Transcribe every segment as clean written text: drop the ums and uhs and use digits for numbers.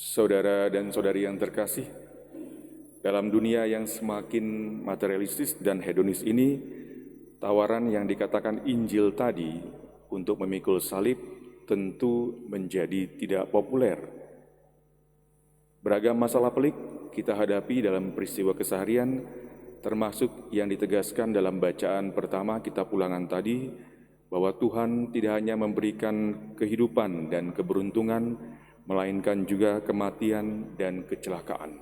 Saudara dan saudari yang terkasih, dalam dunia yang semakin materialistis dan hedonis ini, tawaran yang dikatakan Injil tadi untuk memikul salib tentu menjadi tidak populer. Beragam masalah pelik kita hadapi dalam peristiwa keseharian, termasuk yang ditegaskan dalam bacaan pertama kitab Ulangan tadi, bahwa Tuhan tidak hanya memberikan kehidupan dan keberuntungan, melainkan juga kematian dan kecelakaan.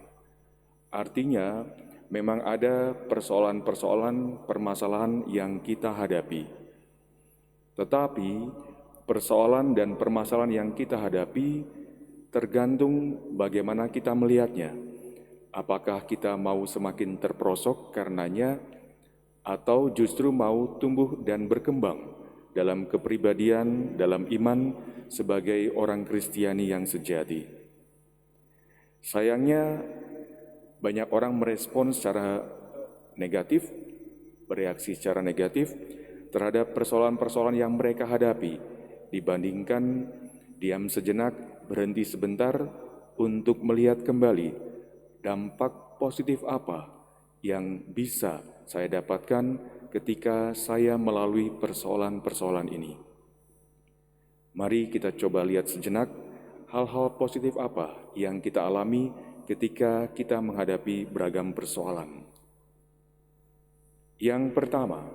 Artinya, memang ada persoalan-persoalan, permasalahan yang kita hadapi. Tetapi, persoalan dan permasalahan yang kita hadapi tergantung bagaimana kita melihatnya. Apakah kita mau semakin terperosok karenanya, atau justru mau tumbuh dan berkembang dalam kepribadian, dalam iman sebagai orang Kristiani yang sejati. Sayangnya, banyak orang merespon secara negatif, bereaksi secara negatif terhadap persoalan-persoalan yang mereka hadapi, dibandingkan diam sejenak, berhenti sebentar untuk melihat kembali dampak positif apa yang bisa saya dapatkan ketika saya melalui persoalan-persoalan ini. Mari kita coba lihat sejenak hal-hal positif apa yang kita alami ketika kita menghadapi beragam persoalan. Yang pertama,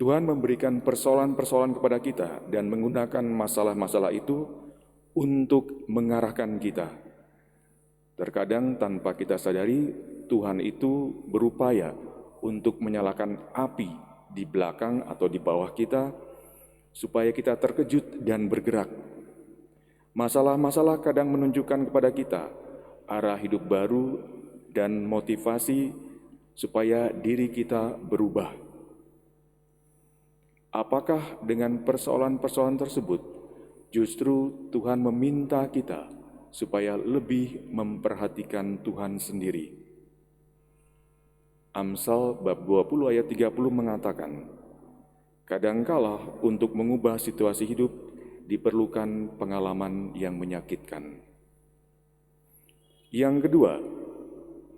Tuhan memberikan persoalan-persoalan kepada kita dan menggunakan masalah-masalah itu untuk mengarahkan kita. Terkadang tanpa kita sadari, Tuhan itu berupaya untuk menyalakan api di belakang atau di bawah kita, supaya kita terkejut dan bergerak. Masalah-masalah kadang menunjukkan kepada kita arah hidup baru dan motivasi supaya diri kita berubah. Apakah dengan persoalan-persoalan tersebut justru Tuhan meminta kita supaya lebih memperhatikan Tuhan sendiri? Amsal bab 20 ayat 30 mengatakan, kadangkala untuk mengubah situasi hidup diperlukan pengalaman yang menyakitkan. Yang kedua,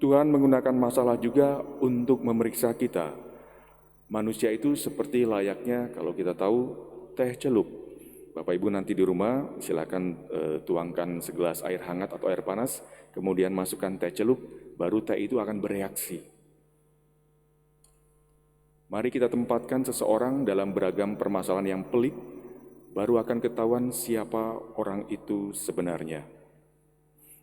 Tuhan menggunakan masalah juga untuk memeriksa kita. Manusia itu seperti layaknya, kalau kita tahu, teh celup. Bapak Ibu nanti di rumah silakan tuangkan segelas air hangat atau air panas, kemudian masukkan teh celup, baru teh itu akan bereaksi. Mari kita tempatkan seseorang dalam beragam permasalahan yang pelik, baru akan ketahuan siapa orang itu sebenarnya.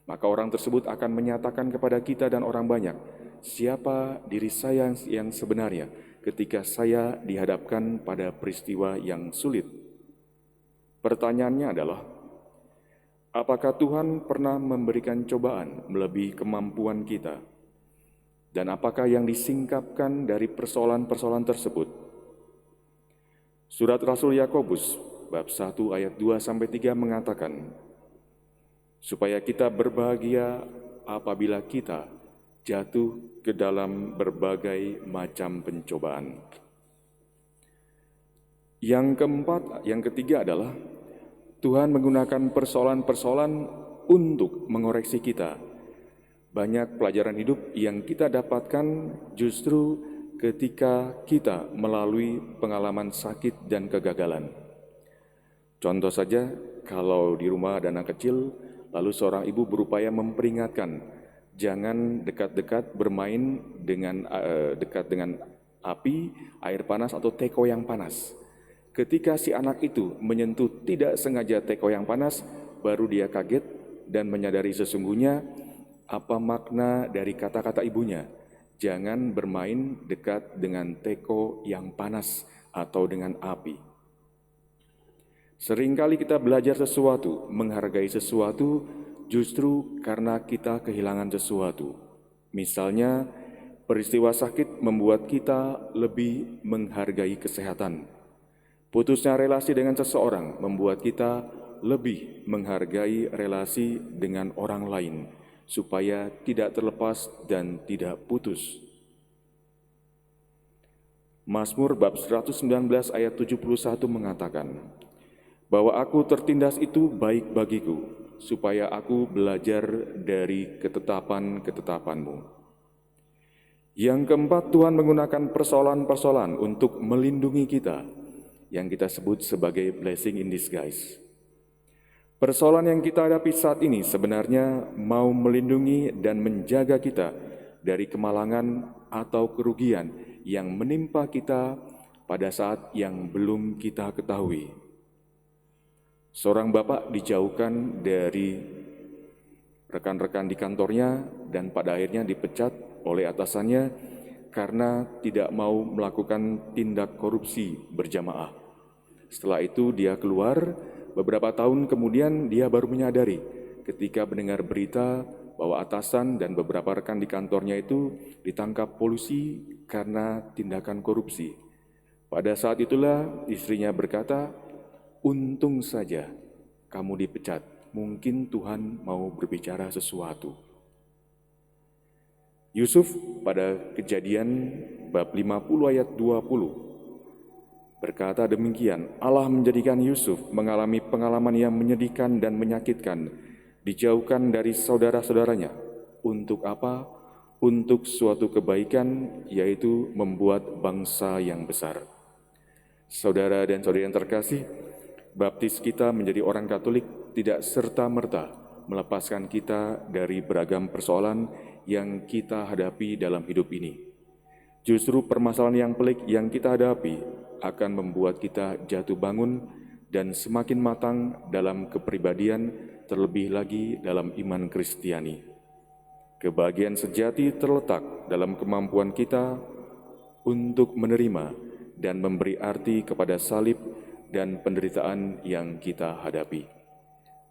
Maka orang tersebut akan menyatakan kepada kita dan orang banyak, siapa diri saya yang sebenarnya ketika saya dihadapkan pada peristiwa yang sulit. Pertanyaannya adalah, apakah Tuhan pernah memberikan cobaan melebihi kemampuan kita? Dan apakah yang disingkapkan dari persoalan-persoalan tersebut? Surat Rasul Yakobus bab 1 ayat 2-3 mengatakan, supaya kita berbahagia apabila kita jatuh ke dalam berbagai macam pencobaan. Yang ketiga adalah Tuhan menggunakan persoalan-persoalan untuk mengoreksi kita. Banyak pelajaran hidup yang kita dapatkan justru ketika kita melalui pengalaman sakit dan kegagalan. Contoh saja, kalau di rumah ada anak kecil, lalu seorang ibu berupaya memperingatkan, jangan dekat-dekat bermain dengan dekat dengan api, air panas atau teko yang panas. Ketika si anak itu menyentuh tidak sengaja teko yang panas, baru dia kaget dan menyadari sesungguhnya apa makna dari kata-kata ibunya. Jangan bermain dekat dengan teko yang panas atau dengan api. Seringkali kita belajar sesuatu, menghargai sesuatu justru karena kita kehilangan sesuatu. Misalnya, peristiwa sakit membuat kita lebih menghargai kesehatan. Putusnya relasi dengan seseorang membuat kita lebih menghargai relasi dengan orang lain, supaya tidak terlepas dan tidak putus. Mazmur bab 119 ayat 71 mengatakan, bahwa aku tertindas itu baik bagiku, supaya aku belajar dari ketetapan-ketetapan-Mu. Yang keempat, Tuhan menggunakan persoalan-persoalan untuk melindungi kita, yang kita sebut sebagai blessing in disguise. Persoalan yang kita hadapi saat ini sebenarnya mau melindungi dan menjaga kita dari kemalangan atau kerugian yang menimpa kita pada saat yang belum kita ketahui. Seorang bapak dijauhkan dari rekan-rekan di kantornya dan pada akhirnya dipecat oleh atasannya karena tidak mau melakukan tindak korupsi berjamaah. Setelah itu dia keluar. Beberapa tahun kemudian dia baru menyadari ketika mendengar berita bahwa atasan dan beberapa rekan di kantornya itu ditangkap polisi karena tindakan korupsi. Pada saat itulah istrinya berkata, "Untung saja kamu dipecat, mungkin Tuhan mau berbicara sesuatu." Yusuf pada Kejadian bab 50 ayat 20 berkata demikian, Allah menjadikan Yusuf mengalami pengalaman yang menyedihkan dan menyakitkan, dijauhkan dari saudara-saudaranya. Untuk apa? Untuk suatu kebaikan, yaitu membuat bangsa yang besar. Saudara dan saudari yang terkasih, baptis kita menjadi orang Katolik tidak serta-merta melepaskan kita dari beragam persoalan yang kita hadapi dalam hidup ini. Justru permasalahan yang pelik yang kita hadapi akan membuat kita jatuh bangun dan semakin matang dalam kepribadian, terlebih lagi dalam iman Kristiani. Kebahagiaan sejati terletak dalam kemampuan kita untuk menerima dan memberi arti kepada salib dan penderitaan yang kita hadapi.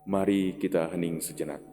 Mari kita hening sejenak.